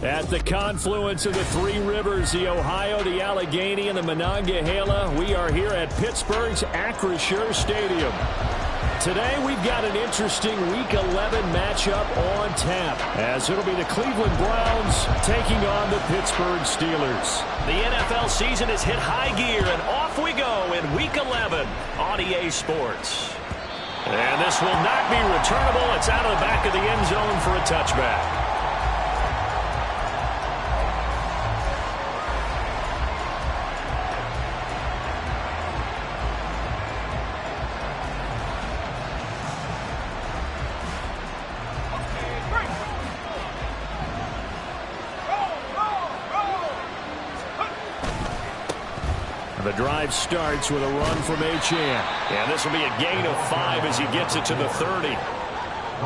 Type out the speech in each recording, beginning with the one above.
At the confluence of the three rivers, the Ohio, the Allegheny, and the Monongahela, we are here at Pittsburgh's Acrisure Stadium. Today, we've got an interesting Week 11 matchup on tap, as it'll be the Cleveland Browns taking on the Pittsburgh Steelers. The NFL season has hit high gear, and off we go in Week 11 on EA Sports. And this will not be returnable. It's out of the back of the end zone for a touchback. The drive starts with a run from Achane. And this will be a gain of 5 as he gets it to the 30.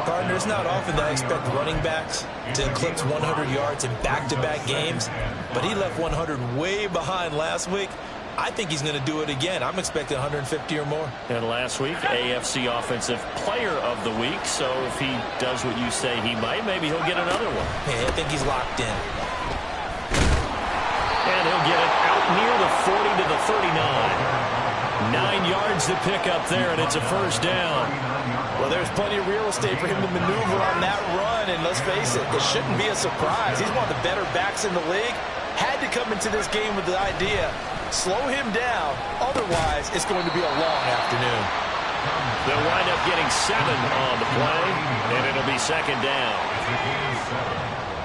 Gardner, it's not often that I expect running backs to eclipse 100 yards in back-to-back games, but he left 100 way behind last week. I think he's going to do it again. I'm expecting 150 or more. And last week, AFC Offensive Player of the Week. So if he does what you say he might, maybe he'll get another one. Yeah, I think he's locked in. And he'll get it out near the 40 to the 39. 9 yards to pick up there, and it's a first down. Well, there's plenty of real estate for him to maneuver on that run, and let's face it, it shouldn't be a surprise. He's one of the better backs in the league. Had to come into this game with the idea, slow him down, otherwise it's going to be a long afternoon. They'll wind up getting 7 on the play, and it'll be second down.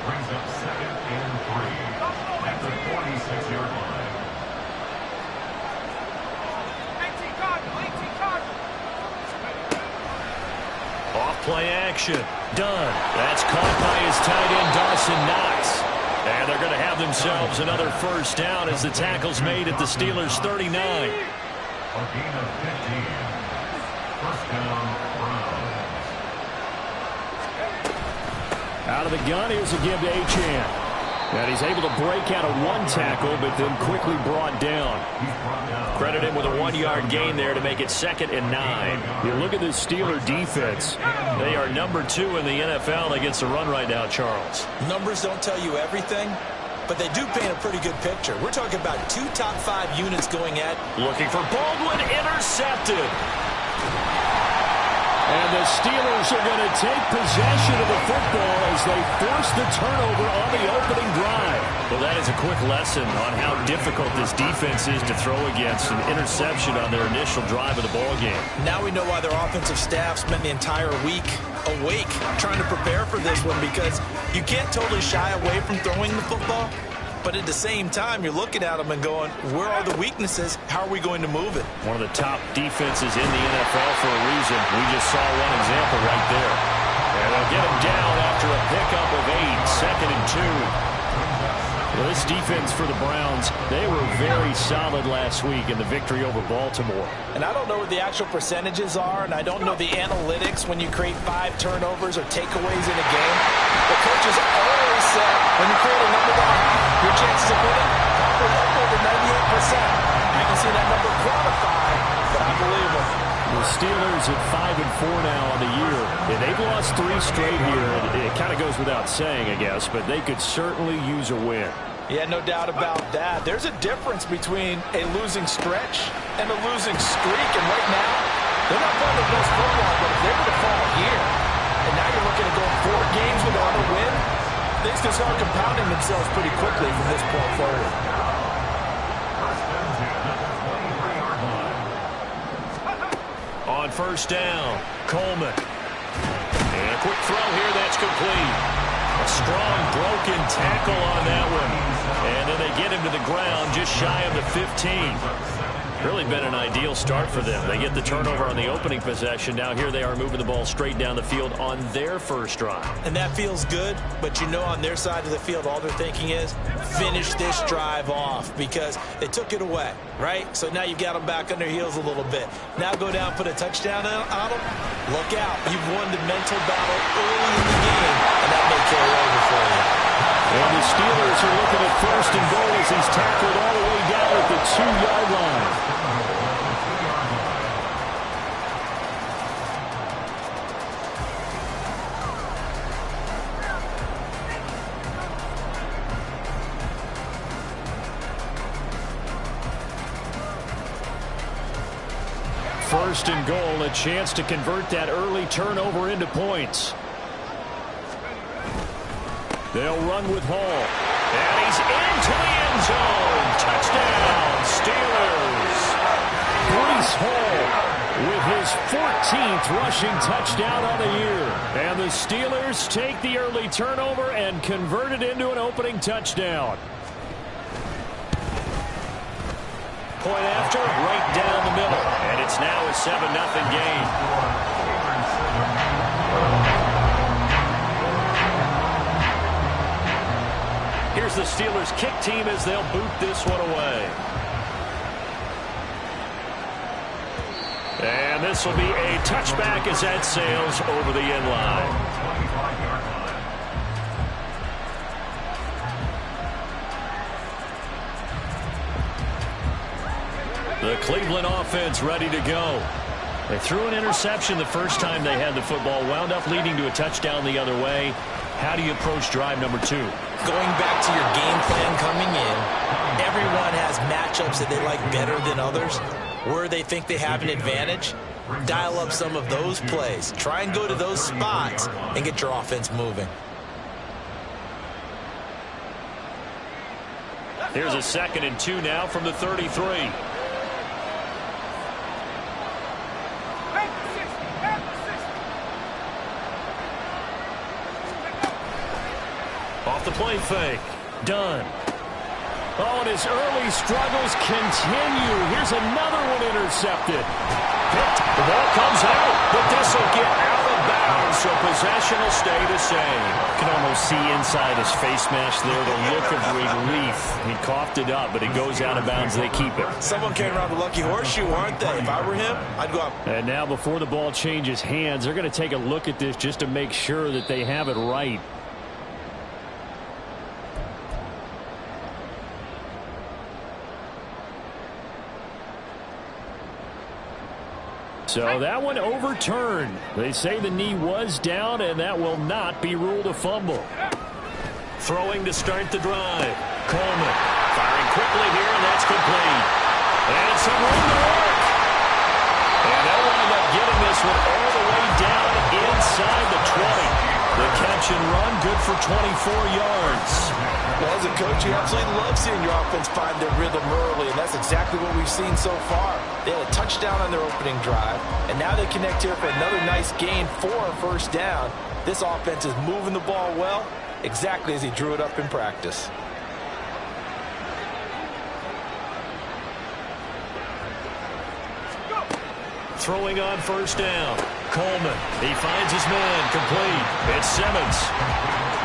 Brings up 2nd and 3 at the 46-yard line. Off-play action. Done. That's caught by his tight end, Dawson Knox. And they're going to have themselves another first down as the tackle's made at the Steelers' 39. A gain of 15. First down, Browns. Out of the gun, here's a give to Achane. And he's able to break out of one tackle, but then quickly brought down. Credit him with a 1-yard gain there to make it 2nd and 9. You look at this Steeler defense. They are number 2 in the NFL against the run right now, Charles. Numbers don't tell you everything, but they do paint a pretty good picture. We're talking about 2 top 5 units going at. Looking for Baldwin, intercepted. And the Steelers are going to take possession of the football as they force the turnover on the opening drive. Well, that is a quick lesson on how difficult this defense is to throw against an interception on their initial drive of the ballgame. Now we know why their offensive staff spent the entire week awake trying to prepare for this one, because you can't totally shy away from throwing the football. But at the same time, you're looking at them and going, where are the weaknesses? How are we going to move it? One of the top defenses in the NFL for a reason. We just saw one example right there. And they'll get him down after a pickup of 8, 2nd and 2. Well, this defense for the Browns, they were very solid last week in the victory over Baltimore. And I don't know what the actual percentages are, and I don't know the analytics when you create 5 turnovers or takeaways in a game. The coaches always said when you create a number that high, your chances of winning probably up over 98%. I can see that number quantified, but I believe them. The Steelers at 5-4 now on the year. And they've lost 3 straight here. It kind of goes without saying, I guess, but they could certainly use a win. Yeah, no doubt about that. There's a difference between a losing stretch and a losing streak. And right now, they're not playing the best football, but if they're going to fall here, and now you're looking at going 4 games without a win, things can start compounding themselves pretty quickly from this point forward. On first down, Coleman. And a quick throw here, that's complete. A strong broken tackle on that one. And then they get him to the ground just shy of the 15. Really been an ideal start for them. They get the turnover on the opening possession. Now here they are moving the ball straight down the field on their first drive. And that feels good, but you know on their side of the field all they're thinking is finish this drive off because they took it away, right? So now you've got them back on their heels a little bit. Now go down, put a touchdown on them. Look out. You've won the mental battle early in the game, and that may carry over for you. And the Steelers are looking at first and goal as he's tackled all the way down at the 2-yard line. 1st and goal, a chance to convert that early turnover into points. They'll run with Hall. And he's into the end zone. Touchdown, Steelers. Breece Hall with his 14th rushing touchdown on the year. And the Steelers take the early turnover and convert it into an opening touchdown. Point after, right down the middle. And it's now a 7-0 game. Here's the Steelers kick team as they'll boot this one away. And this will be a touchback as that sails over the end line. The Cleveland offense ready to go. They threw an interception the first time they had the football, wound up leading to a touchdown the other way. How do you approach drive number 2? Going back to your game plan coming in, everyone has matchups that they like better than others. Where they think they have an advantage, dial up some of those plays. Try and go to those spots and get your offense moving. Here's a 2nd and 2 now from the 33. Off the play fake. Done. Oh, and his early struggles continue. Here's another one intercepted. Picked. The ball comes out, but this will get out of bounds, so possession will stay the same. You can almost see inside his face mask there the look of relief. He coughed it up, but it goes out of bounds. They keep it. Someone came around the lucky horseshoe, aren't they? If I were him, I'd go up. And now before the ball changes hands, they're going to take a look at this just to make sure that they have it right. So that one overturned. They say the knee was down, and that will not be ruled a fumble. Throwing to start the drive. Coleman firing quickly here, and that's complete. And some room to work. And they'll wind up getting this one all the way down inside the 20. The catch and run, good for 24 yards. Well, as a coach, you absolutely love seeing your offense find their rhythm early, and that's exactly what we've seen so far. They had a touchdown on their opening drive, and now they connect here for another nice gain for a 1st down. This offense is moving the ball well, exactly as he drew it up in practice. Throwing on 1st down. Coleman, he finds his man, complete. It's Simmons.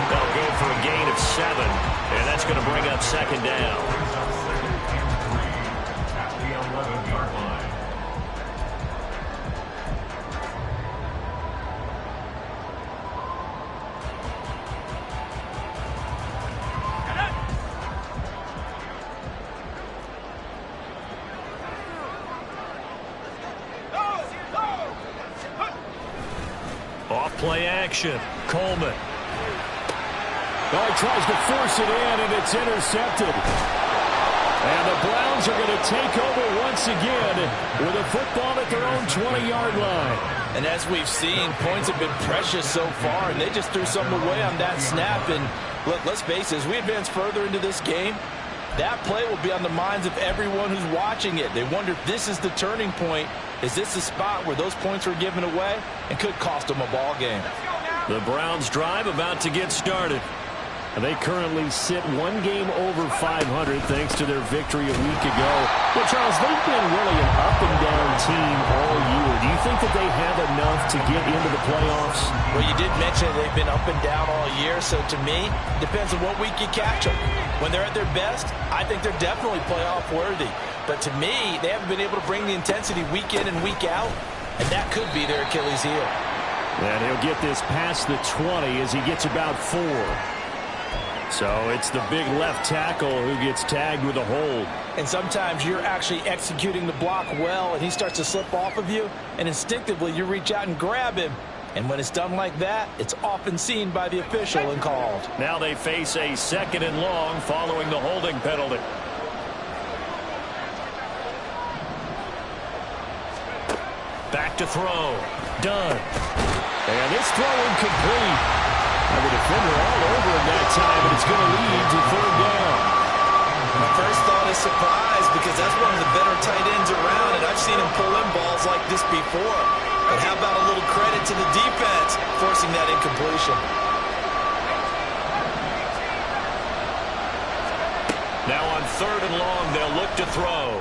They'll go for a gain of 7, and that's going to bring up 2nd down. Off play action. Coleman. Oh, he tries to force it in, and it's intercepted. And the Browns are going to take over once again with a football at their own 20-yard line. And as we've seen, points have been precious so far, and they just threw something away on that snap. And look, let's face it, as we advance further into this game, that play will be on the minds of everyone who's watching it. They wonder if this is the turning point. Is this the spot where those points were given away and could cost them a ball game? The Browns drive about to get started. And they currently sit one game over 500 thanks to their victory a week ago. Well, Charles, they've been really an up-and-down team all year. Do you think that they have enough to get into the playoffs? Well, you did mention they've been up and down all year, so to me, depends on what week you catch them. When they're at their best, I think they're definitely playoff-worthy. But to me, they haven't been able to bring the intensity week in and week out, and that could be their Achilles heel. And he'll get this past the 20 as he gets about 4. So it's the big left tackle who gets tagged with a hold. And sometimes you're actually executing the block well, and he starts to slip off of you, and instinctively you reach out and grab him. And when it's done like that, it's often seen by the official and called. Now they face a 2nd and long following the holding penalty. Back to throw. Done. And this throw incomplete. And the defender all over him that time, and it's going to lead to third down. My first thought is surprise, because that's one of the better tight ends around, and I've seen him pull in balls like this before. But how about a little credit to the defense forcing that incompletion? Now on 3rd and long, they'll look to throw.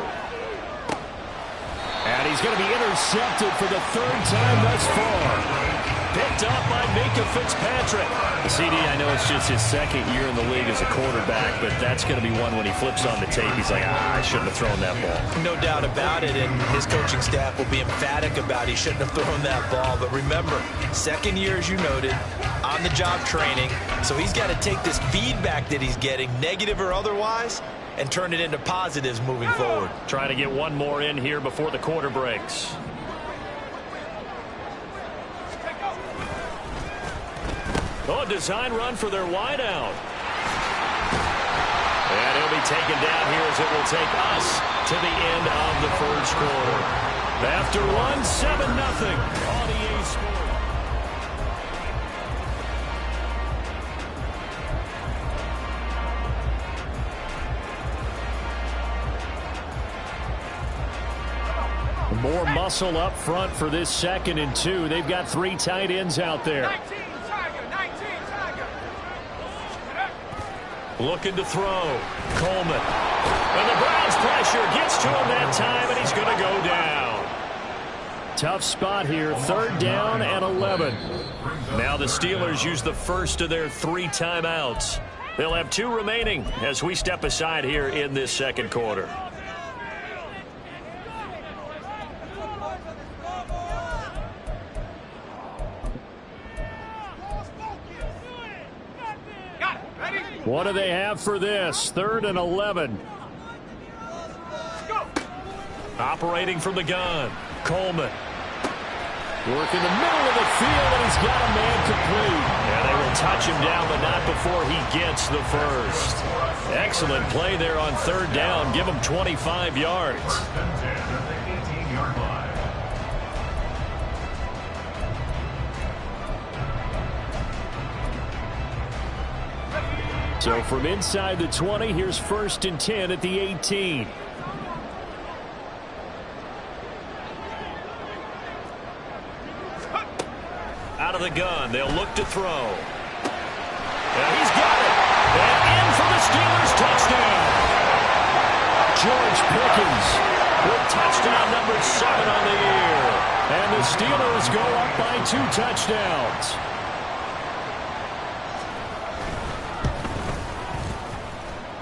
And he's going to be intercepted for the 3rd time thus far. Picked up by Minkah Fitzpatrick. CD, I know it's just his 2nd year in the league as a quarterback, but that's going to be one when he flips on the tape. He's like, I shouldn't have thrown that ball. No doubt about it, and his coaching staff will be emphatic about he shouldn't have thrown that ball. But remember, 2nd year, as you noted, on-the-job training, so he's got to take this feedback that he's getting, negative or otherwise, and turn it into positives moving forward. Trying to get one more in here before the quarter breaks. Oh, design run for their wideout. And he'll be taken down here as it will take us to the end of the 1st quarter. After one, 7-0 on EA Sports. More muscle up front for this 2nd and 2. They've got 3 tight ends out there. Looking to throw. Coleman. And the Browns pressure gets to him that time, and he's going to go down. Tough spot here. 3rd down and 11. Now the Steelers use the first of their 3 timeouts. They'll have 2 remaining as we step aside here in this 2nd quarter. What do they have for this? 3rd and 11. Operating from the gun. Coleman. Work in the middle of the field, and he's got a man complete. And they will touch him down, but not before he gets the first. Excellent play there on 3rd down. Give him 25 yards. So from inside the 20, here's 1st and 10 at the 18. Out of the gun, they'll look to throw. And he's got it. And in for the Steelers touchdown. George Pickens with touchdown number 7 on the year. And the Steelers go up by 2 touchdowns.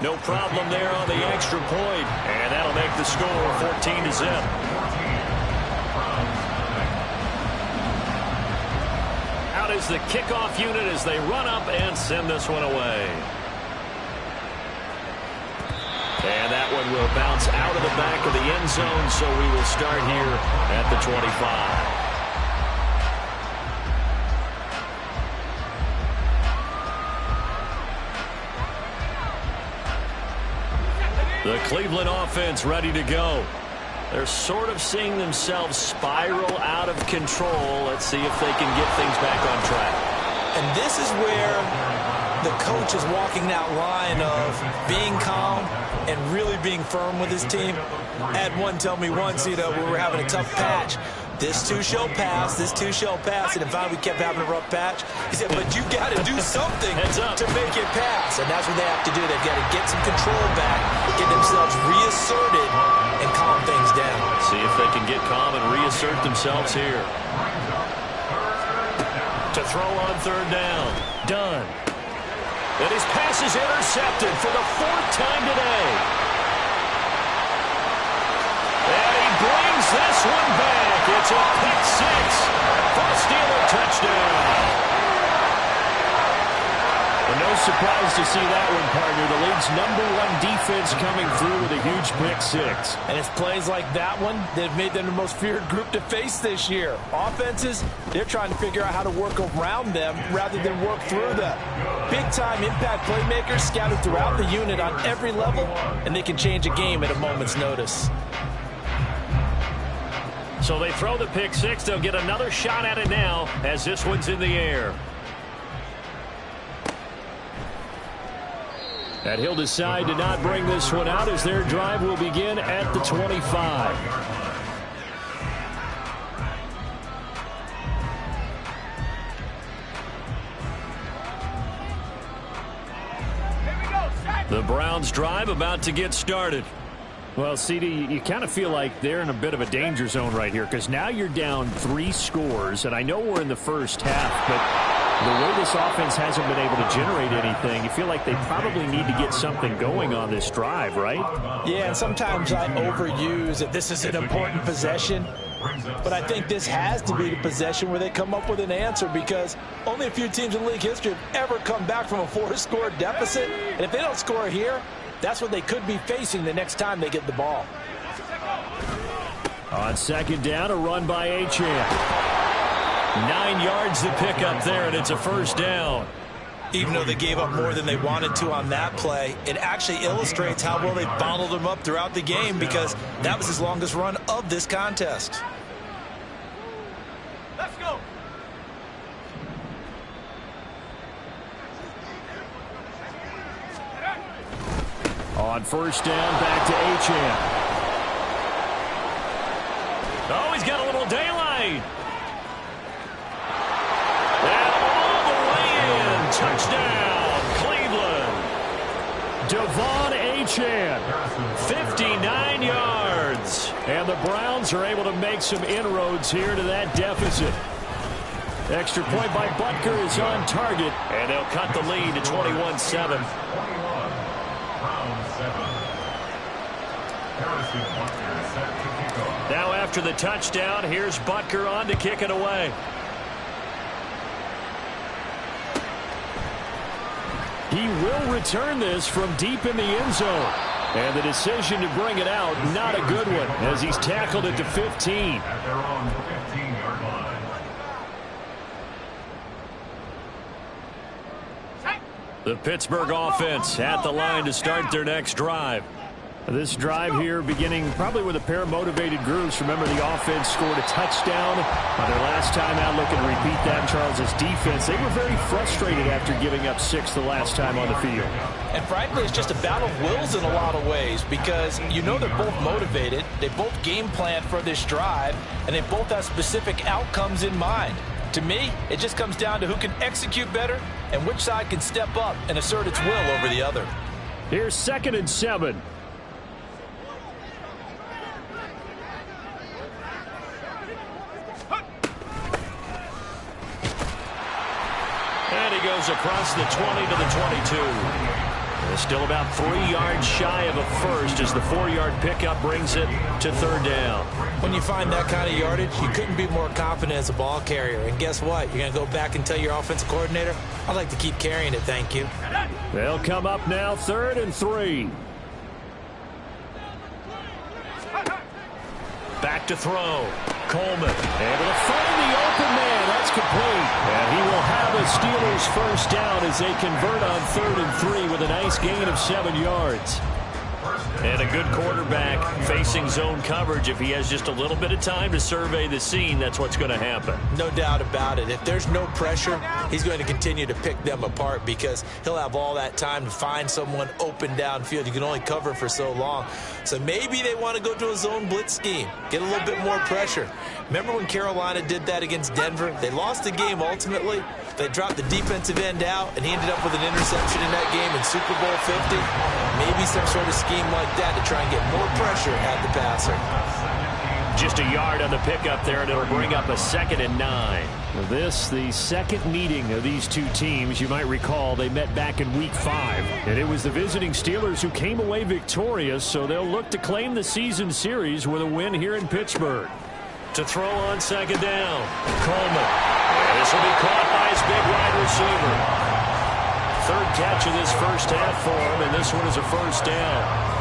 No problem there on the extra point. And that'll make the score 14-0. Out is the kickoff unit as they run up and send this one away. And that one will bounce out of the back of the end zone, so we will start here at the 25. The Cleveland offense ready to go. They're sort of seeing themselves spiral out of control. Let's see if they can get things back on track. And this is where the coach is walking that line of being calm and really being firm with his team. I had one tell me once, we were having a tough patch. This too shall pass, this too shall pass. And finally we kept having a rough patch. He said, but you got to do something to make it pass. And that's what they have to do. They've got to get some control back, get themselves reasserted, and calm things down. See if they can get calm and reassert themselves here. To throw on 3rd down. Done. And his pass is intercepted for the 4th time today. And he brings this one back. It's a pick 6 for a Steeler touchdown. And no surprise to see that one, partner. The league's #1 defense coming through with a huge pick 6. And it's plays like that one that have made them the most feared group to face this year. Offenses, they're trying to figure out how to work around them rather than work through them. Big-time impact playmakers scattered throughout the unit on every level, and they can change a game at a moment's notice. So they throw the pick six. They'll get another shot at it now as this one's in the air. And he'll decide to not bring this one out as their drive will begin at the 25. The Browns drive about to get started. Well, CD, you kind of feel like they're in a bit of a danger zone right here because now you're down 3 scores, and I know we're in the first half, but the way this offense hasn't been able to generate anything, you feel like they probably need to get something going on this drive, right? Yeah, and sometimes I overuse that this is an important possession. But I think this has to be the possession where they come up with an answer because only a few teams in league history have ever come back from a 4-score deficit. And if they don't score here, that's what they could be facing the next time they get the ball. On second down, a run by Achane. 9 yards to pick up there, and it's a first down. Even though they gave up more than they wanted to on that play, it actually illustrates how well they bottled them up throughout the game because that was his longest run of this contest. Let's go. On first down, back to Achane. Oh, he's got a little daylight. And all the way in. Touchdown, Cleveland. Devon Achane. 59 yards. And the Browns are able to make some inroads here to that deficit. Extra point by Butker is on target. And they'll cut the lead to 21-7. Now after the touchdown, here's Butker on to kick it away. He will return this from deep in the end zone. And the decision to bring it out, not a good one, as he's tackled at the 15. The Pittsburgh offense at the line to start their next drive. This drive here beginning probably with a pair of motivated groups. Remember, the offense scored a touchdown on their last time out. Looking to repeat that. Charles' defense, they were very frustrated after giving up 6 the last time on the field. And frankly, it's just a battle of wills in a lot of ways because you know they're both motivated. They both game plan for this drive, and they both have specific outcomes in mind. To me, it just comes down to who can execute better and which side can step up and assert its will over the other. Here's 2nd and 7. And he goes across the 20 to the 22. Still about 3 yards shy of a first as the 4-yard pickup brings it to 3rd down. When you find that kind of yardage, you couldn't be more confident as a ball carrier. And guess what? You're going to go back and tell your offensive coordinator, I'd like to keep carrying it, thank you. They'll come up now 3rd and 3. Back to throw. Coleman. Able to find the open man. That's complete. And he will have a Steelers first down as they convert on 3rd and 3 with a nice gain of 7 yards. And a good quarterback facing zone coverage. If he has just a little bit of time to survey the scene, that's what's going to happen. No doubt about it. If there's no pressure, he's going to continue to pick them apart because he'll have all that time to find someone open downfield. You can only cover for so long. So maybe they want to go to a zone blitz scheme, get a little bit more pressure. Remember when Carolina did that against Denver? They lost the game ultimately. They dropped the defensive end out, and he ended up with an interception in that game in Super Bowl 50. Maybe some sort of scheme like that to try and get more pressure at the passer. Just a yard on the pickup there, and it'll bring up a 2nd and 9. This, the second meeting of these two teams. You might recall they met back in Week 5. And it was the visiting Steelers who came away victorious, so they'll look to claim the season series with a win here in Pittsburgh. To throw on 2nd down, Coleman. And this will be caught by his big wide receiver. 3rd catch of this first half for him, and this one is a first down.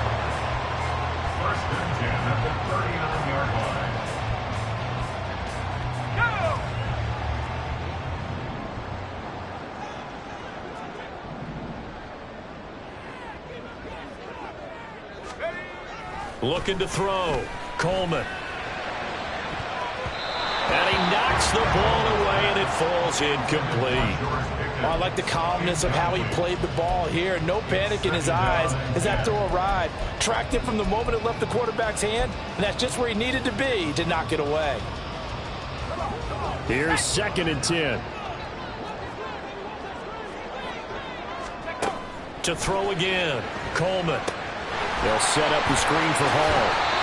Looking to throw. Coleman. Puts the ball away, and it falls incomplete. I like the calmness of how he played the ball here. No panic in his eyes as that throw arrived. Tracked it from the moment it left the quarterback's hand, and that's just where he needed to be to knock it away. Here's 2nd and 10. To throw again, Coleman. They'll set up the screen for Hall.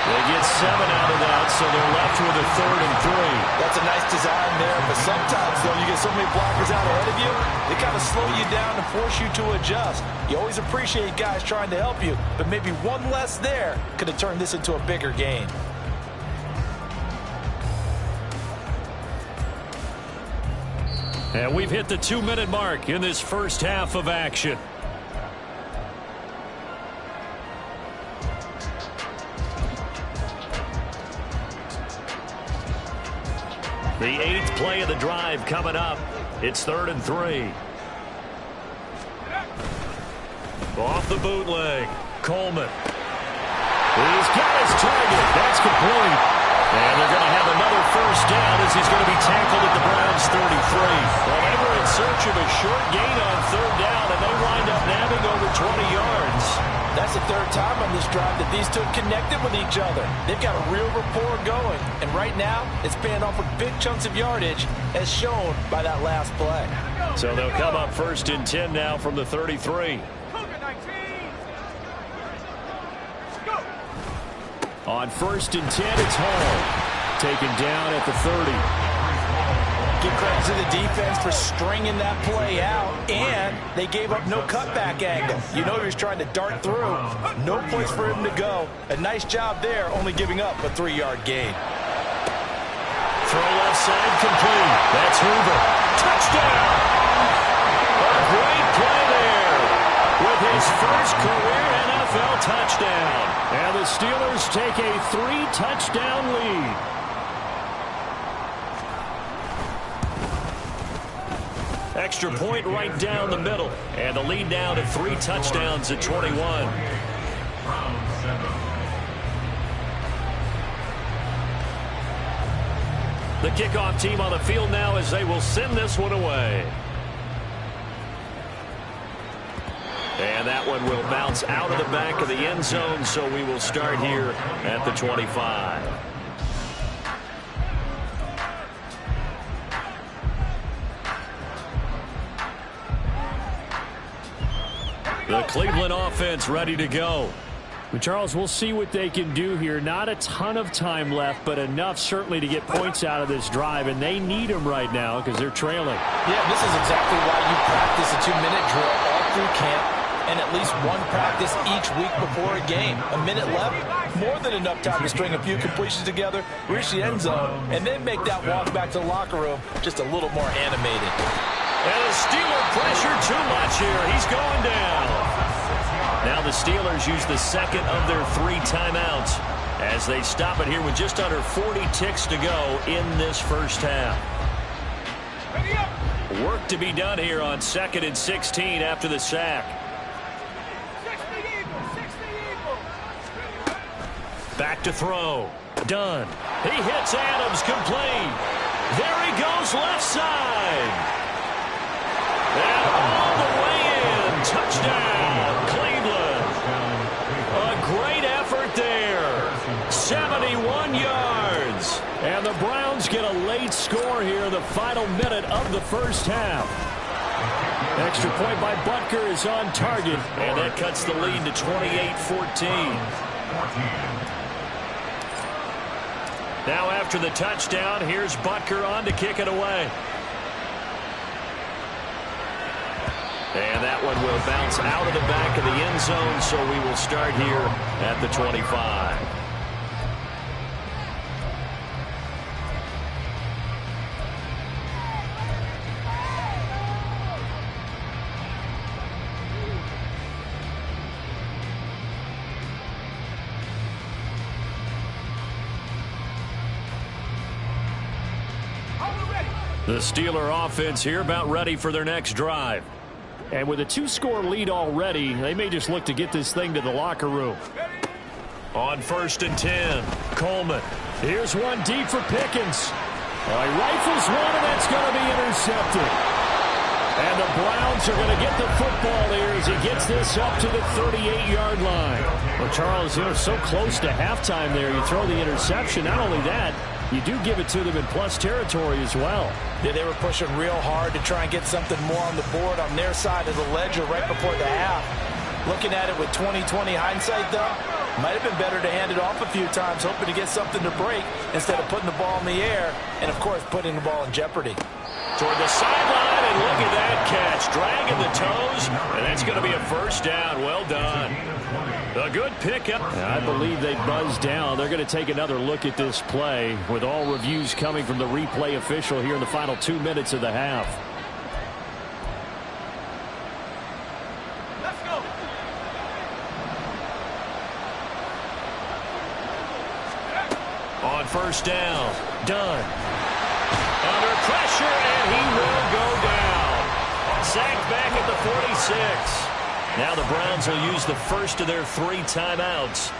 They get 7 out of that, so they're left with a 3rd and 3. That's a nice design there, but sometimes, though, you get so many blockers out ahead of you, they kind of slow you down and force you to adjust. You always appreciate guys trying to help you, but maybe one less there could have turned this into a bigger gain. And we've hit the 2-minute mark in this first half of action. The 8th play of the drive coming up. It's 3rd and 3. Off the bootleg, Coleman. He's got his target. That's complete. And they're going to have another first down as he's going to be tackled at the Browns' 33. Well, they were in search of a short gain on 3rd down, and they wind up nabbing over 20 yards. That's the 3rd time on this drive that these two have connected with each other. They've got a real rapport going, and right now it's paying off with big chunks of yardage as shown by that last play. So they'll come up 1st and 10 now from the 33. On 1st and 10, it's Hall. Taken down at the 30. Give credit to the defense for stringing that play out, and they gave up no cutback angle. You know he was trying to dart through. No place for him to go. A nice job there, only giving up a 3-yard gain. Throw left side complete. That's Hoover. Touchdown! A great play there with his first career NFL touchdown. And the Steelers take a 3-touchdown lead. Extra point right down the middle. And the lead now to 3 touchdowns at 21. The kickoff team on the field now as they will send this one away. And that one will bounce out of the back of the end zone, so we will start here at the 25. The Cleveland offense ready to go. Well, Charles, we'll see what they can do here. Not a ton of time left, but enough certainly to get points out of this drive, and they need them right now because they're trailing. Yeah, this is exactly why you practice a 2-minute drill all through camp and at least one practice each week before a game. A minute left, more than enough time to string a few completions together, reach the end zone, and then make that walk back to the locker room just a little more animated. And the Steeler pressure too much here. He's going down. Now the Steelers use the second of their 3 timeouts as they stop it here with just under 40 ticks to go in this first half. Work to be done here on 2nd and 16 after the sack. Back to throw. Done. He hits Adams complete. There he goes left side. And all the way in. Touchdown, Cleveland. A great effort there. 71 yards. And the Browns get a late score here in the final minute of the first half. Extra point by Butker is on target. And that cuts the lead to 28-14. Now after the touchdown, here's Butker on to kick it away. And that one will bounce out of the back of the end zone, so we will start here at the 25. The Steeler offense here about ready for their next drive. And with a 2-score lead already, they may just look to get this thing to the locker room. On 1st and 10, Coleman. Here's one deep for Pickens. Oh, he rifles one, and that's going to be intercepted. And the Browns are going to get the football here as he gets this up to the 38-yard line. Well, Charles, you're so close to halftime there. You throw the interception. Not only that, you do give it to them in plus territory as well. Yeah, they were pushing real hard to try and get something more on the board on their side of the ledger right before the half. Looking at it with 20/20 hindsight, though, might have been better to hand it off a few times, hoping to get something to break instead of putting the ball in the air and, of course, putting the ball in jeopardy. Toward the sideline, and look at that catch. Dragging the toes, and that's going to be a first down. Well done. A good pickup. I believe they buzzed down. They're going to take another look at this play with all reviews coming from the replay official here in the final 2 minutes of the half. Let's go. On first down, Dunn. Under pressure, and he will go down. Sacked back at the 46. Now the Browns will use the first of their 3 timeouts,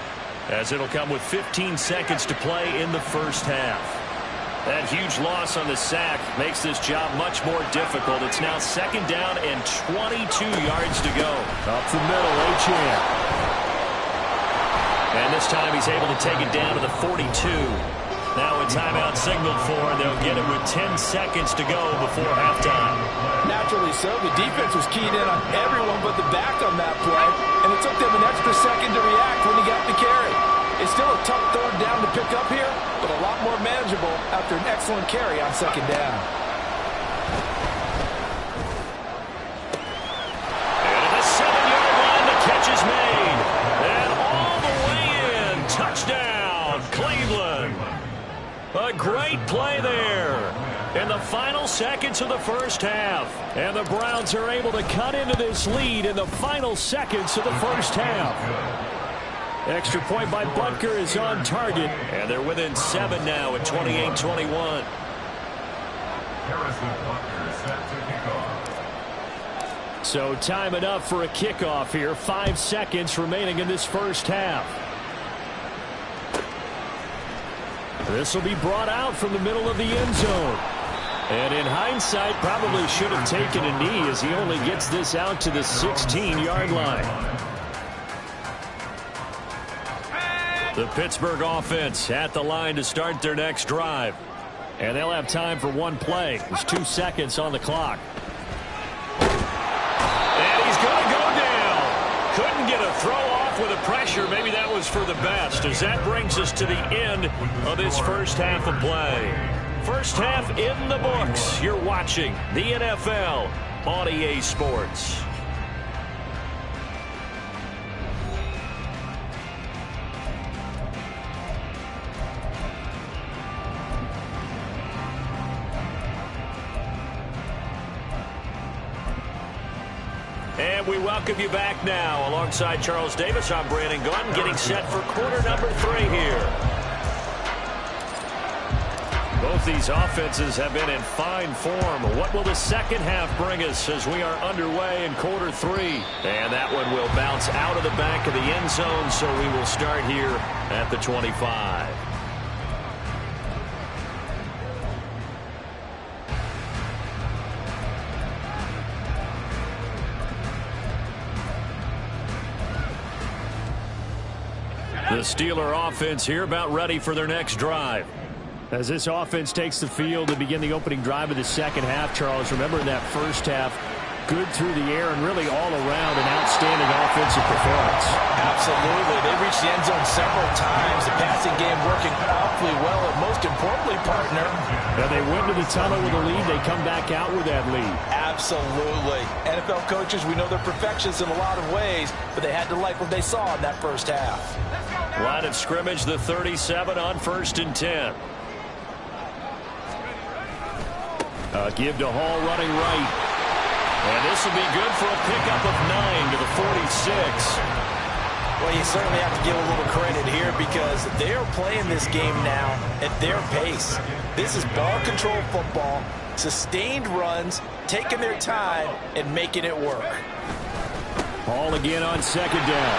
as it'll come with 15 seconds to play in the first half. That huge loss on the sack makes this job much more difficult. It's now second down and 22 yards to go. Up the middle, Achane. And this time he's able to take it down to the 42. Now a timeout signaled for, and they'll get it with 10 seconds to go before halftime. Naturally so. The defense was keyed in on everyone but the back on that play, and it took them an extra second to react when he got the carry. It's still a tough third down to pick up here, but a lot more manageable after an excellent carry on second down. And at the 7-yard line, the catch is made. And all the way in. Touchdown, Cleveland. A great play there in the final seconds of the first half. And the Browns are able to cut into this lead in the final seconds of the first half. Extra point by Butker is on target. And they're within 7 now at 28-21. So time enough for a kickoff here. 5 seconds remaining in this first half. This will be brought out from the middle of the end zone. And in hindsight, probably should have taken a knee as he only gets this out to the 16-yard line. The Pittsburgh offense at the line to start their next drive. And they'll have time for one play. There's 2 seconds on the clock. And he's going to go down. Couldn't get a throw off with the pressure. Maybe that was for the best, as that brings us to the end of this first half of play. First half in the books. You're watching the NFL on EA Sports. And we welcome you back now. Alongside Charles Davis, I'm Brandon Gunn, getting set for quarter number 3 here. Both these offenses have been in fine form. What will the second half bring us as we are underway in quarter 3? And that one will bounce out of the back of the end zone, so we will start here at the 25. The Steeler offense here about ready for their next drive. As this offense takes the field to begin the opening drive of the second half, Charles, remember in that first half, good through the air and really all around an outstanding offensive performance. Absolutely. They reached the end zone several times. The passing game working awfully well, and most importantly, partner. Now they went to the tunnel with a lead. They come back out with that lead. Absolutely. NFL coaches, we know they're perfectionists in a lot of ways, but they had to like what they saw in that first half. Line of scrimmage, the 37 on 1st and 10. Give to Hall running right. And this will be good for a pickup of 9 to the 46. Well, you certainly have to give a little credit here because they are playing this game now at their pace. This is ball control football, sustained runs, taking their time, and making it work. Hall again on second down.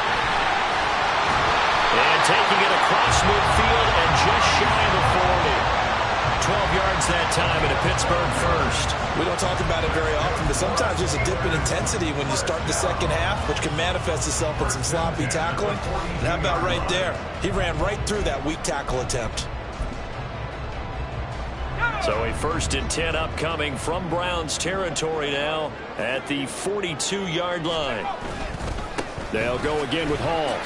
And taking it across midfield and just shy of the 40. 12 yards converts that time into Pittsburgh first. We don't talk about it very often, but sometimes there's a dip in intensity when you start the second half, which can manifest itself in some sloppy tackling. And how about right there? He ran right through that weak tackle attempt. So a 1st and 10 upcoming from Browns territory now at the 42-yard line. They'll go again with Hall.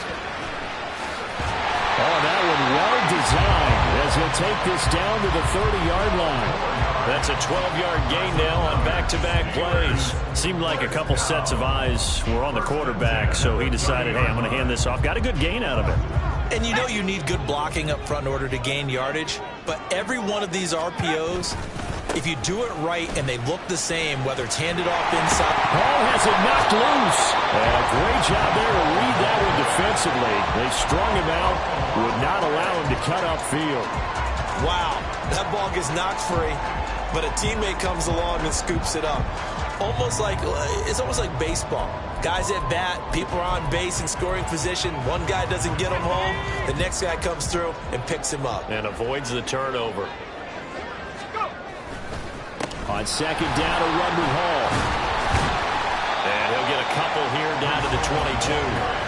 Oh, that one well designed as he'll take this down to the 30-yard line. That's a 12-yard gain now on back-to-back plays. Seemed like a couple sets of eyes were on the quarterback, so he decided, hey, I'm going to hand this off. Got a good gain out of it. And you know you need good blocking up front in order to gain yardage, but every one of these RPOs, if you do it right and they look the same, whether it's handed off inside. Hall has it knocked loose. And a great job there to read that one defensively. They strung him out, would not allow him to cut upfield. Wow, that ball gets knocked free, but a teammate comes along and scoops it up. It's almost like baseball. Guys at bat, people are on base in scoring position. One guy doesn't get him home. The next guy comes through and picks him up. And avoids the turnover. On second down, a run with Hall. And he'll get a couple here down to the 22.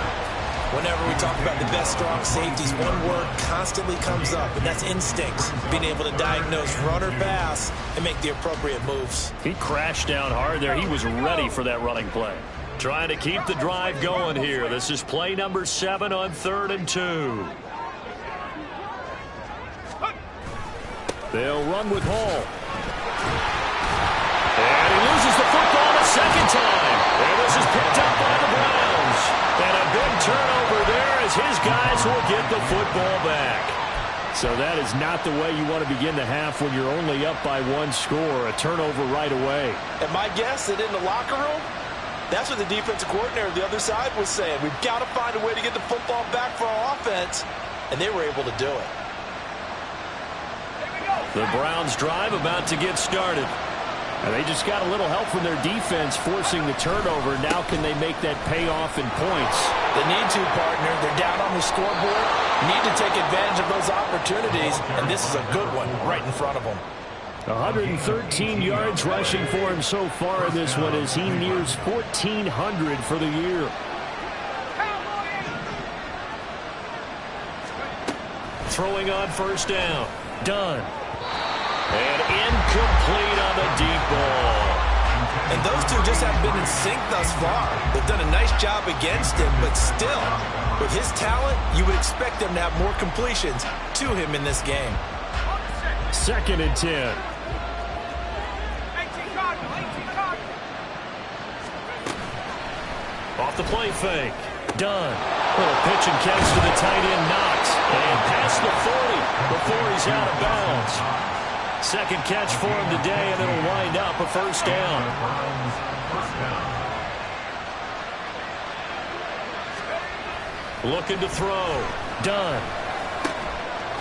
Whenever we talk about the best strong safeties, one word constantly comes up, and that's instincts. Being able to diagnose run or pass and make the appropriate moves. He crashed down hard there. He was ready for that running play. Trying to keep the drive going here. This is play number 7 on 3rd and 2. They'll run with Hall. And he loses the football a second time. And this is picked up by the Browns. And a big turnover there as his guys will get the football back. So that is not the way you want to begin the half when you're only up by 1 score. A turnover right away. And my guess that in the locker room, that's what the defensive coordinator on the other side was saying. We've got to find a way to get the football back for our offense. And they were able to do it. The Browns drive about to get started. And they just got a little help from their defense forcing the turnover. Now can they make that pay off in points? They need to, partner. They're down on the scoreboard. Need to take advantage of those opportunities. And this is a good one right in front of them. 113 yards rushing for him so far in this one as he nears 1,400 for the year. Throwing on 1st down. Done. And incomplete on the deep ball. And those two just haven't been in sync thus far. They've done a nice job against him, but still, with his talent, you would expect them to have more completions to him in this game. 2nd and 10. Off the play fake. Done. Little pitch and catch to the tight end, Knox. And past the 40 before he's out of bounds. 2nd catch for him today, and it'll wind up a 1st down. Looking to throw. Done.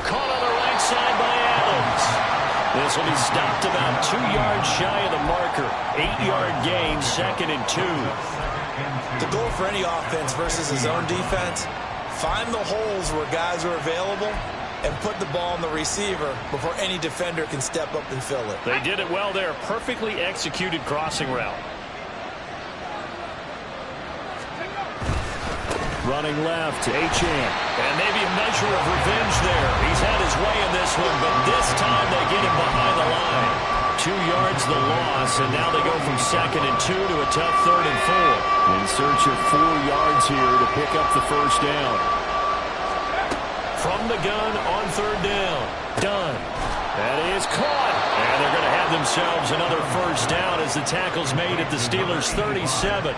Caught on the right side by Adams. This will be stopped about 2 yards shy of the marker. 8-yard gain, 2nd and 2. The goal for any offense versus his own defense, find the holes where guys are available and put the ball on the receiver before any defender can step up and fill it. They did it well there. Perfectly executed crossing route. Running left, Achane. And maybe a measure of revenge there. He's had his way in this one, but this time they get him behind the line. 2 yards the loss, and now they go from 2nd and 2 to a tough 3rd and 4. In search of 4 yards here to pick up the 1st down. From the gun on 3rd down. Done. That is caught. And they're going to have themselves another 1st down as the tackle's made at the Steelers' 37.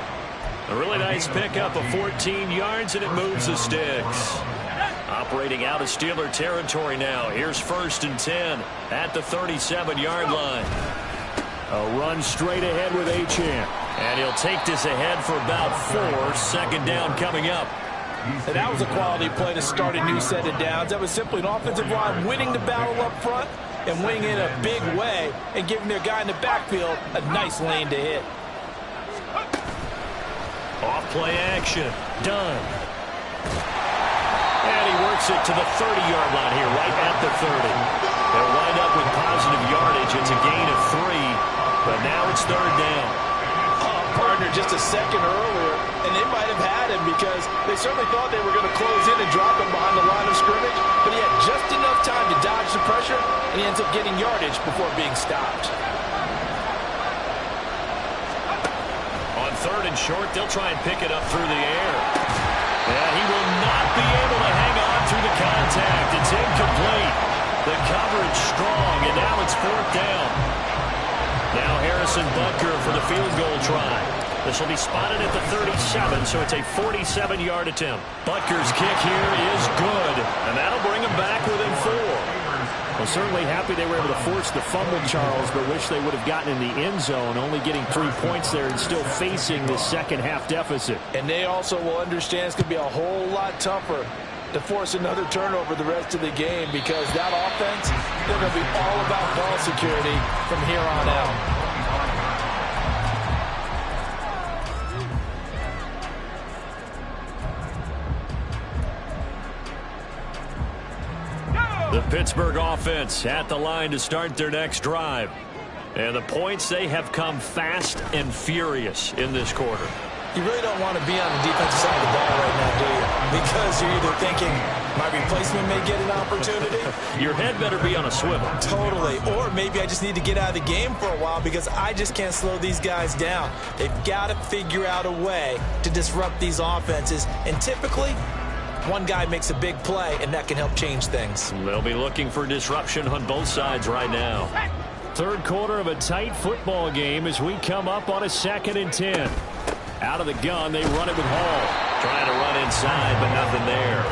A really nice pickup of 14 yards, and it moves the sticks. Operating out of Steeler territory now. Here's 1st and 10 at the 37-yard line. A run straight ahead with Achane. And he'll take this ahead for about 4. 2nd down coming up. And that was a quality play to start a new set of downs. That was simply an offensive line winning the battle up front and winning in a big way and giving their guy in the backfield a nice lane to hit. Off play action. Done. And he works takes it to the 30-yard line here, right at the 30. They'll wind up with positive yardage. It's a gain of 3, but now it's third down. Partner just a second earlier, and they might have had him because they certainly thought they were going to close in and drop him behind the line of scrimmage, but he had just enough time to dodge the pressure, and he ends up getting yardage before being stopped. On third and short, they'll try and pick it up through the air. Yeah, he will not be able to hang on through the contact. It's incomplete. The coverage strong, and now it's fourth down. Now Harrison Butker for the field goal try. This will be spotted at the 37, so it's a 47-yard attempt. Butker's kick here is good, and that'll bring him back within 4. Well, certainly happy they were able to force the fumble, Charles, but wish they would have gotten in the end zone, only getting 3 points there and still facing this second-half deficit. And they also will understand it's going to be a whole lot tougher to force another turnover the rest of the game because that offense, they're going to be all about ball security from here on out. The Pittsburgh offense at the line to start their next drive. And the points, they have come fast and furious in this quarter. You really don't want to be on the defensive side of the ball right now, do you? Because you're either thinking, my replacement may get an opportunity. Your head better be on a swivel. Totally. Or maybe I just need to get out of the game for a while because I just can't slow these guys down. They've got to figure out a way to disrupt these offenses. And typically, one guy makes a big play, and that can help change things. They'll be looking for disruption on both sides right now. Third quarter of a tight football game as we come up on a 2nd and 10. Out of the gun, they run it with Hall. Trying to run inside, but nothing there.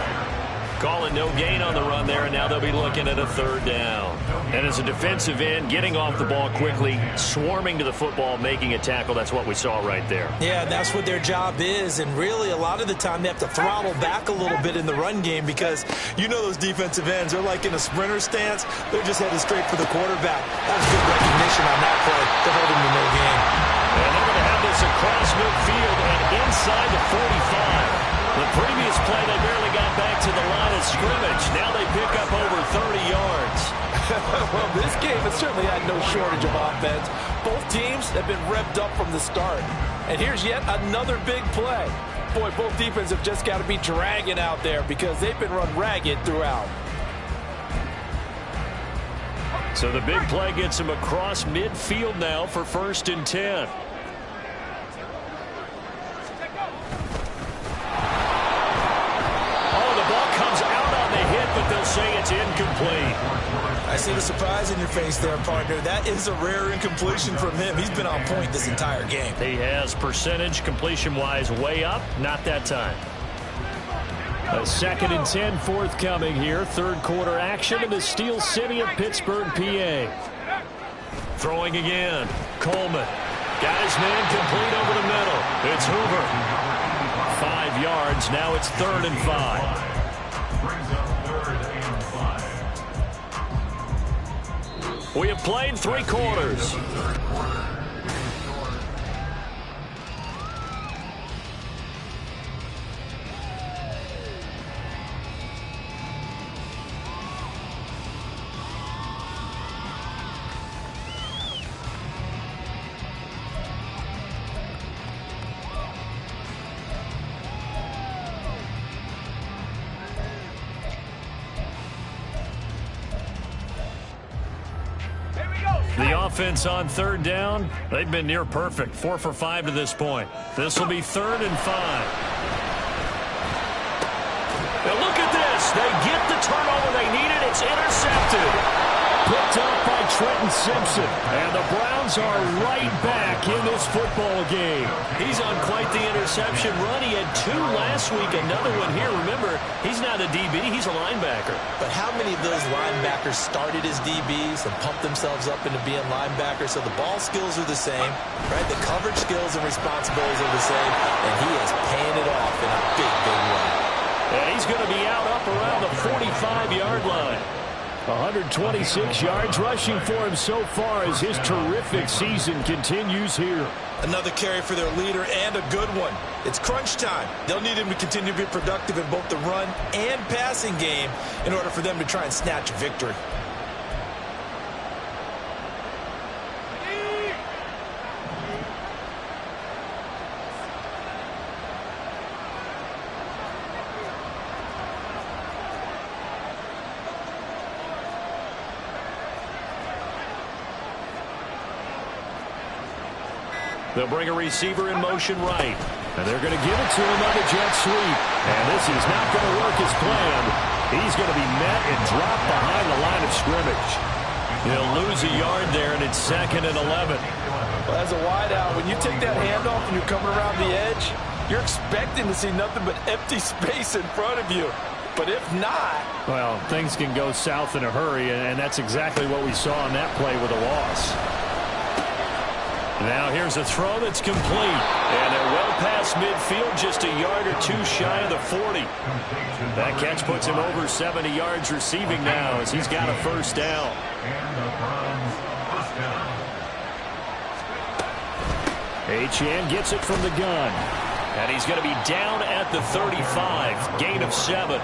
Calling no gain on the run there, and now they'll be looking at a third down. And as a defensive end, getting off the ball quickly, swarming to the football, making a tackle, that's what we saw right there. Yeah, that's what their job is, and really a lot of the time they have to throttle back a little bit in the run game because you know those defensive ends, they're like in a sprinter stance, they're just headed straight for the quarterback. That was good recognition on that play to hold him to no gain. And they're going to have this across midfield and inside the 45. The previous play, they barely got back to the line of scrimmage. Now they pick up over 30 yards. Well, this game has certainly had no shortage of offense. Both teams have been revved up from the start. And here's yet another big play. Boy, both defenses have just got to be dragging out there because they've been run ragged throughout. So the big play gets him across midfield now for 1st and 10. But they'll say it's incomplete. I see the surprise in your face there, partner. That is a rare incompletion from him. He's been on point this entire game. He has percentage completion-wise way up. Not that time. A 2nd and 10 forthcoming here. Third quarter action in the Steel City of Pittsburgh, PA. Throwing again. Coleman. Got his man complete over the middle. It's Hoover. 5 yards. Now it's 3rd and 5. We have played 3 quarters. The offense on 3rd down, they've been near perfect. 4 for 5 to this point. This will be 3rd and 5. Now look at this. They get the turnover they needed. It's intercepted. Picked up by Trenton Simpson. And the Browns are right back in this football game. He's on quite the interception run. He had 2 last week, another one here. Remember, he's not a DB, he's a linebacker. But how many of those linebackers started as DBs and pumped themselves up into being linebackers? So the ball skills are the same, right? The coverage skills and responsibilities are the same, and he is paying it off in a big, big way. And he's going to be out up around the 45-yard line. 126 yards rushing for him so far as his terrific season continues here. Another carry for their leader and a good one. It's crunch time. They'll need him to continue to be productive in both the run and passing game in order for them to try and snatch a victory. They'll bring a receiver in motion right. And they're going to give it to him on the jet sweep. And this is not going to work as planned. He's going to be met and dropped behind the line of scrimmage. He'll lose a yard there, and it's 2nd and 11. Well, as a wideout, when you take that handoff and you're coming around the edge, you're expecting to see nothing but empty space in front of you. But if not... Well, things can go south in a hurry, and that's exactly what we saw on that play with a loss. Now here's a throw that's complete. And they're well past midfield, just a yard or two shy of the 40. That catch puts him over 70 yards receiving now as he's got a first down. Achane gets it from the gun. And he's going to be down at the 35. Gain of 7.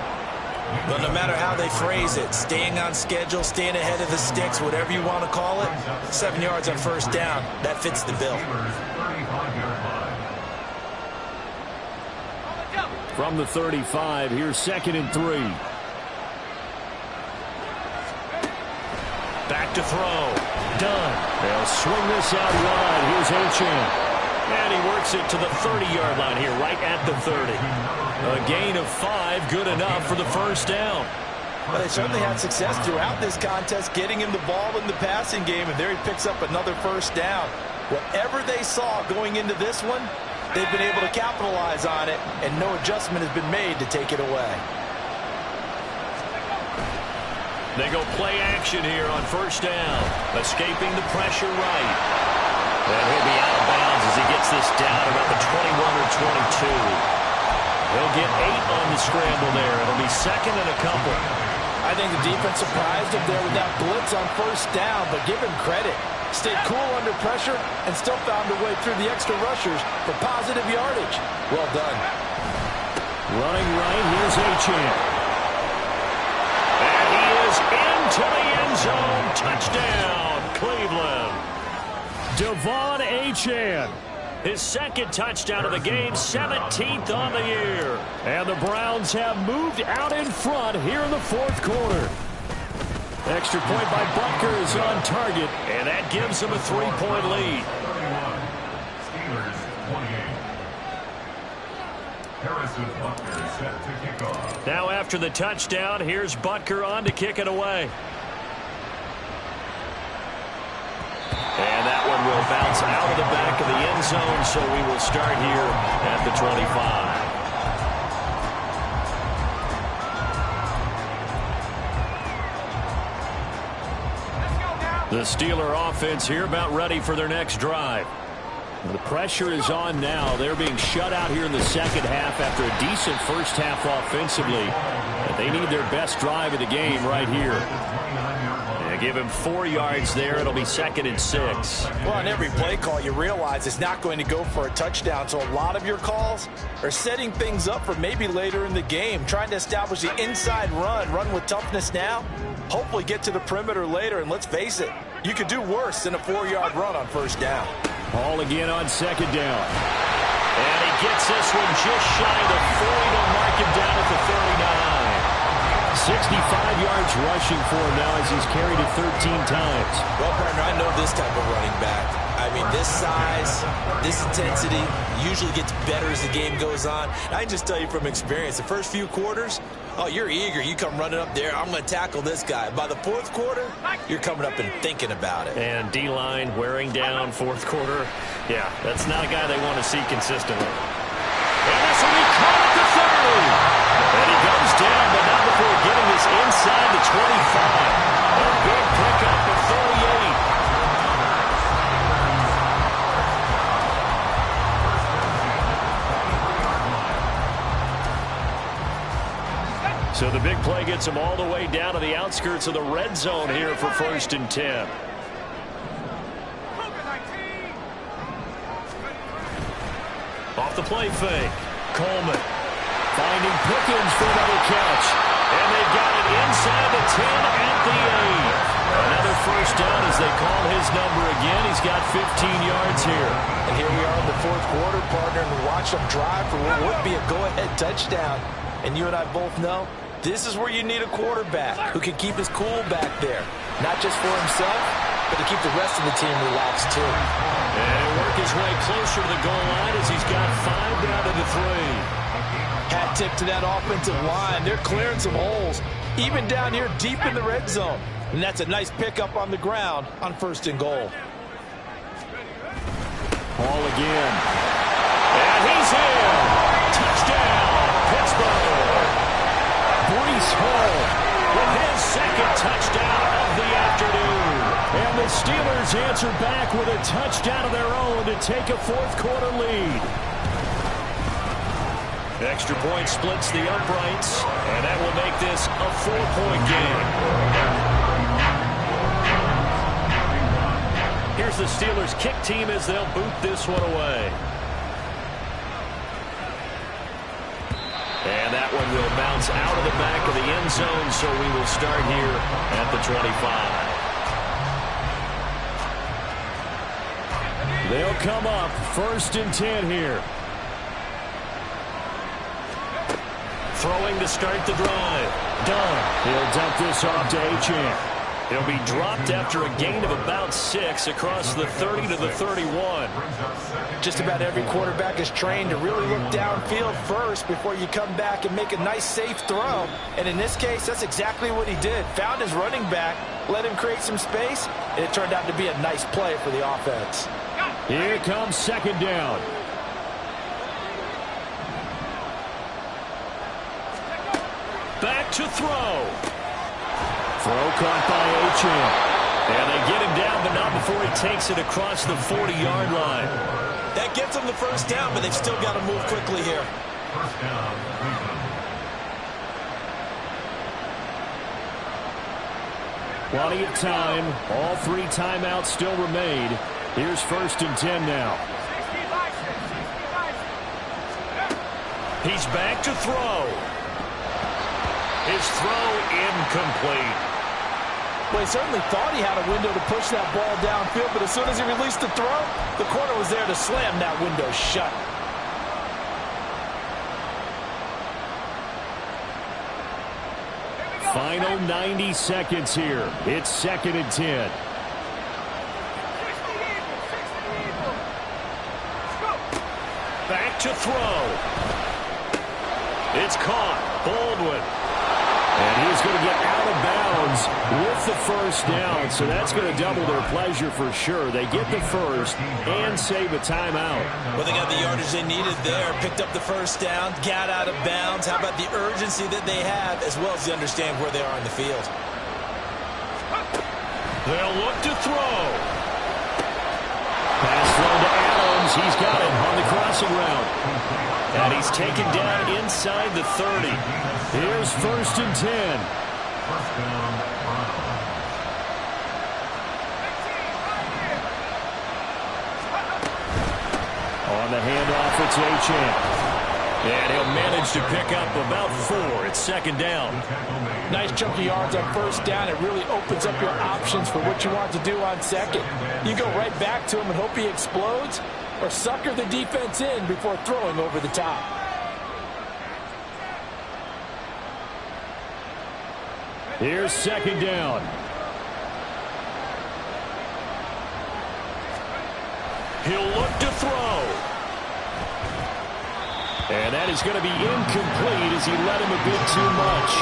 But no matter how they phrase it, staying on schedule, staying ahead of the sticks, whatever you want to call it, 7 yards on first down, that fits the bill. From the 35, here's 2nd and 3. Back to throw. Done. They'll swing this out wide. Here's Achane. And he works it to the 30-yard line here, right at the 30. A gain of 5, good enough for the first down. Well, they certainly had success throughout this contest, getting him the ball in the passing game, and there he picks up another first down. Whatever they saw going into this one, they've been able to capitalize on it, and no adjustment has been made to take it away. They go play action here on first down, escaping the pressure right. And he'll be out of bounds as he gets this down about the 21 or 22. He'll get 8 on the scramble there. It'll be 2nd and a couple. I think the defense surprised him there with that blitz on first down, but give him credit. Stayed cool under pressure and still found a way through the extra rushers for positive yardage. Well done. Running right, here's Achane. And he is into the end zone. Touchdown, Cleveland. Devon Achane, his 2nd touchdown of the game, 17th on the year. And the Browns have moved out in front here in the 4th quarter. Extra point by Butker is on target, and that gives them a 3-point lead. Now after the touchdown, here's Butker on to kick it away. And that one will bounce out of the back of the end zone, so we will start here at the 25. The Steeler offense here about ready for their next drive. The pressure is on now. They're being shut out here in the second half after a decent first half offensively. But they need their best drive of the game right here. Give him 4 yards there. It'll be 2nd and 6. Well, on every play call, you realize it's not going to go for a touchdown. So a lot of your calls are setting things up for maybe later in the game, trying to establish the inside run with toughness now, hopefully get to the perimeter later. And let's face it, you could do worse than a 4-yard run on first down. Ball again on 2nd down. And he gets this one just shy of the 40. They'll mark him down at the 39. 65 yards rushing for him now as he's carried it 13 times. Well, partner, I know this type of running back. I mean, this size, this intensity usually gets better as the game goes on. And I can just tell you from experience, the first few quarters, oh, you're eager. You come running up there, I'm going to tackle this guy. By the 4th quarter, you're coming up and thinking about it. And D-line wearing down 4th quarter. Yeah, that's not a guy they want to see consistently. And this will be caught at the 30. And he goes down, but not before getting this inside the 25. A big pickup of 38. So the big play gets him all the way down to the outskirts of the red zone here for 1st and 10. Off the play fake. Coleman. Finding Pickens for another catch. And they've got it inside the 10 at the 8. Another first down as they call his number again. He's got 15 yards here. And here we are in the fourth quarter, partner, and watch them drive for what would be a go-ahead touchdown. And you and I both know this is where you need a quarterback who can keep his cool back there. Not just for himself, but to keep the rest of the team relaxed too. And work his way closer to the goal line as he's got 5 down to the 3. Hat tip to that offensive line. They're clearing some holes, even down here deep in the red zone. And that's a nice pickup on the ground on 1st and goal. Ball again. And he's in. Touchdown, Pittsburgh. Breece Hall With his second touchdown of the afternoon. And the Steelers answer back with a touchdown of their own to take a fourth quarter lead. Extra point splits the uprights, and that will make this a 4-point game. Here's the Steelers kick team as they'll boot this one away. And that one will bounce out of the back of the end zone, so we will start here at the 25. They'll come up 1st and 10 here. Throwing to start the drive. Done. He'll dump this off to Achane. He'll be dropped after a gain of about 6 across the 30 to the 31. Just about every quarterback is trained to really look downfield first before you come back and make a nice, safe throw. And in this case, that's exactly what he did. Found his running back, let him create some space, and it turned out to be a nice play for the offense. Here comes 2nd down. Back to throw. Throw caught by Achane. And they get him down, but not before he takes it across the 40-yard line. That gets them the first down, but they've still got to move quickly here. Plenty of time. All 3 timeouts still remain. Here's 1st and 10 now. He's back to throw. His throw incomplete. Well, he certainly thought he had a window to push that ball downfield, but as soon as he released the throw, the corner was there to slam that window shut. Final 90 seconds here. It's 2nd and 10. Back to throw. It's caught. Baldwin. And he's going to get out of bounds with the first down, so that's going to double their pleasure for sure. They get the first and save a timeout. Well, they got the yardage they needed there, picked up the first down, got out of bounds. How about the urgency that they have, as well as they understand where they are in the field? They'll look to throw. Pass thrown to Adams. He's got it on the crossing route. And he's taken down inside the 30. Here's 1st and 10. On the handoff, it's Achane. And he'll manage to pick up about 4. It's 2nd down. Nice chunk of yards on first down. It really opens up your options for what you want to do on 2nd. You go right back to him and hope he explodes, or sucker the defense in before throwing over the top. Here's 2nd down. He'll look to throw. And that is going to be incomplete as he let him a bit too much.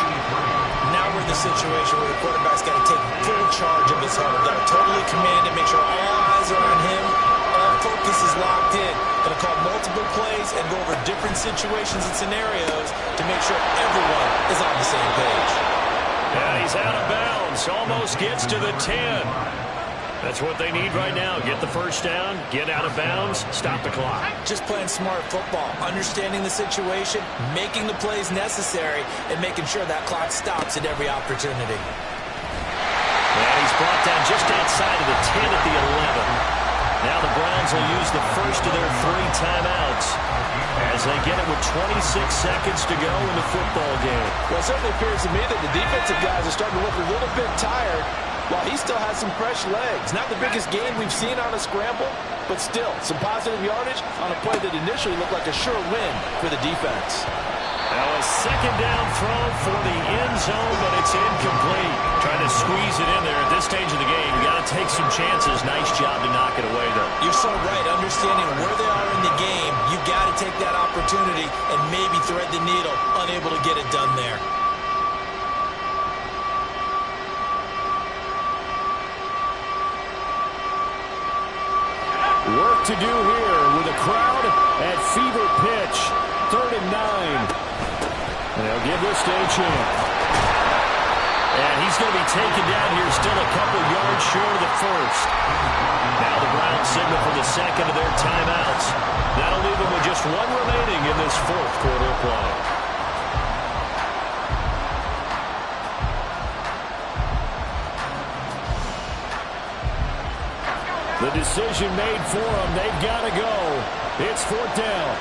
Now we're in the situation where the quarterback's got to take full charge of his huddle. Got to totally command it, make sure all eyes are on him. All focus is locked in. Going to call multiple plays and go over different situations and scenarios to make sure everyone is on the same page. And he's out of bounds. Almost gets to the 10. That's what they need right now. Get the first down, get out of bounds, stop the clock. Just playing smart football, understanding the situation, making the plays necessary, and making sure that clock stops at every opportunity. And he's brought down just outside of the 10 at the 11. Now the Browns will use the first of their 3 timeouts as they get it with 26 seconds to go in the football game. Well, it certainly appears to me that the defensive guys are starting to look a little bit tired while he still has some fresh legs. Not the biggest gain we've seen on a scramble, but still some positive yardage on a play that initially looked like a sure win for the defense. Now a second down throw for the end zone, but it's incomplete. Trying to squeeze it in there at this stage of the game. You got to take some chances. Nice job to knock it away, though. You're so right. Understanding where they are in the game, you got to take that opportunity and maybe thread the needle. Unable to get it done there. Work to do here with a crowd at fever pitch. 3rd and 9. And they'll give this to a chance. And he's going to be taken down here still a couple yards short of the first. Now the Browns signal for the second of their timeouts. That'll leave them with just 1 remaining in this 4th quarter of play. The decision made for them. They've got to go. It's 4th down.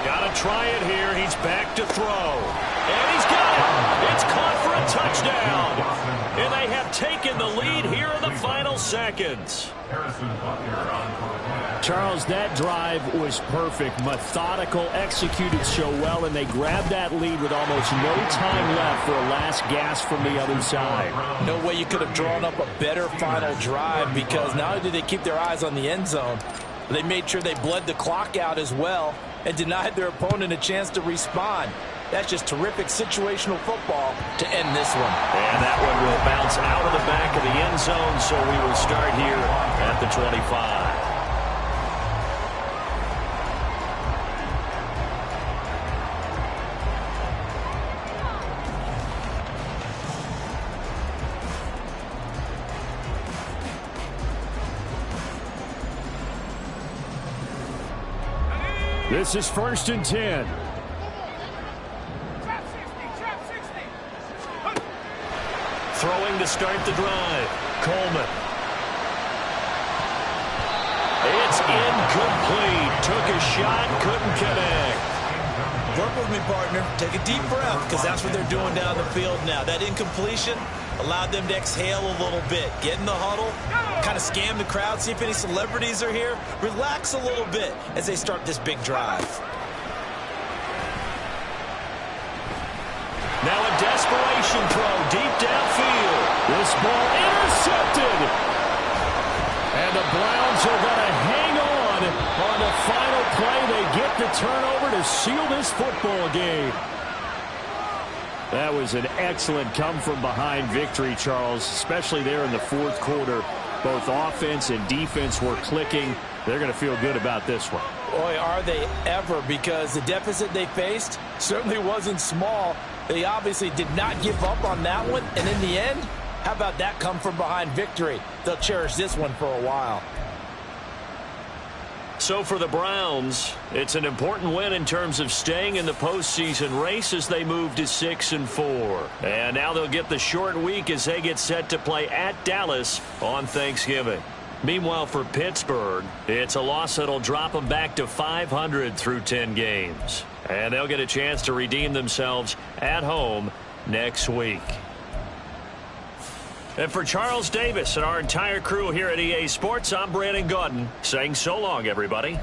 Got to try it here. He's back to throw. And he's got it. It's caught for a touchdown. And they have taken the lead here in the final seconds. Charles, that drive was perfect. Methodical, executed so well, and they grabbed that lead with almost no time left for a last gasp from the other side. No way you could have drawn up a better final drive, because not only did they keep their eyes on the end zone, they made sure they bled the clock out as well and denied their opponent a chance to respond. That's just terrific situational football to end this one. And that one will bounce out of the back of the end zone, so we will start here at the 25. This is 1st and 10. Throwing to start the drive. Coleman. It's incomplete. Took a shot, couldn't connect. Work with me, partner. Take a deep breath, because that's what they're doing down the field now. That incompletion allowed them to exhale a little bit. Get in the huddle, kind of scan the crowd, see if any celebrities are here. Relax a little bit as they start this big drive. Now a desperation throw deep downfield. This ball intercepted. And the Browns are going to hang on the final play. They get the turnover to seal this football game. That was an excellent come-from-behind victory, Charles, especially there in the 4th quarter. Both offense and defense were clicking. They're going to feel good about this one. Boy, are they ever, because the deficit they faced certainly wasn't small. They obviously did not give up on that one, and in the end, how about that come-from-behind victory? They'll cherish this one for a while. So for the Browns, it's an important win in terms of staying in the postseason race as they move to 6-4. And now they'll get the short week as they get set to play at Dallas on Thanksgiving. Meanwhile, for Pittsburgh, it's a loss that'll drop them back to 500 through 10 games. And they'll get a chance to redeem themselves at home next week. And for Charles Davis and our entire crew here at EA Sports, I'm Brandon Gaudin saying so long, everybody.